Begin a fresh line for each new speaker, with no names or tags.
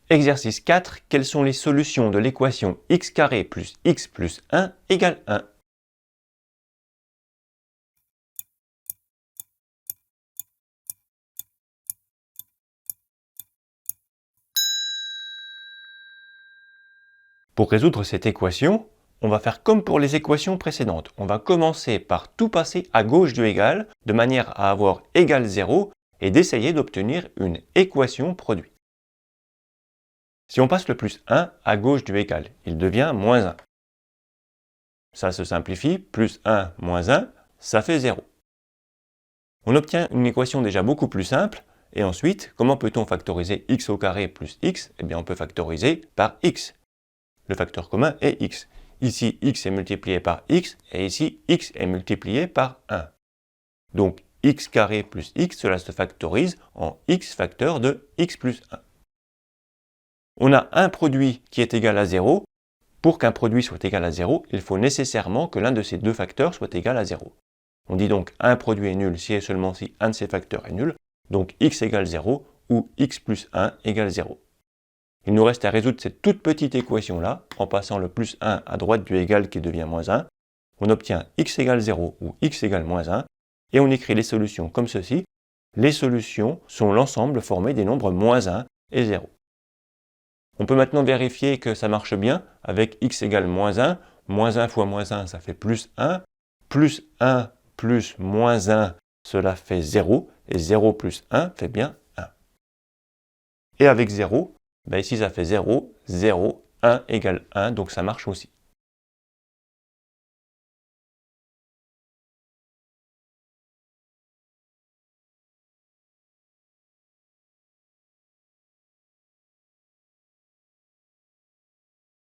Exercice 4. Quelles sont les solutions de l'équation x carré plus x plus 1 égale 1? Pour résoudre cette équation, on va faire comme pour les équations précédentes. On va commencer par tout passer à gauche du égal, de manière à avoir égal 0 et d'essayer d'obtenir une équation produit. Si on passe le plus 1 à gauche du égal, il devient moins 1. Ça se simplifie, plus 1 moins 1, ça fait 0. On obtient une équation déjà beaucoup plus simple, et ensuite, comment peut-on factoriser x au carré plus x? Eh bien, on peut factoriser par x. Le facteur commun est x. Ici, x est multiplié par x, et ici, x est multiplié par 1. Donc, x carré plus x, cela se factorise en x facteur de x plus 1. On a un produit qui est égal à 0. Pour qu'un produit soit égal à 0, il faut nécessairement que l'un de ces deux facteurs soit égal à 0. On dit donc un produit est nul si et seulement si un de ces facteurs est nul, donc x égale 0 ou x plus 1 égale 0. Il nous reste à résoudre cette toute petite équation-là, en passant le plus 1 à droite du égal qui devient moins 1. On obtient x égale 0 ou x égale moins 1, et on écrit les solutions comme ceci. Les solutions sont l'ensemble formé des nombres moins 1 et 0. On peut maintenant vérifier que ça marche bien avec x égale moins 1. Moins 1 fois moins 1, ça fait plus 1. Plus 1 plus moins 1, cela fait 0. Et 0 plus 1 fait bien 1. Et avec 0, ici ça fait 0, 0, 1 égale 1, donc ça marche aussi.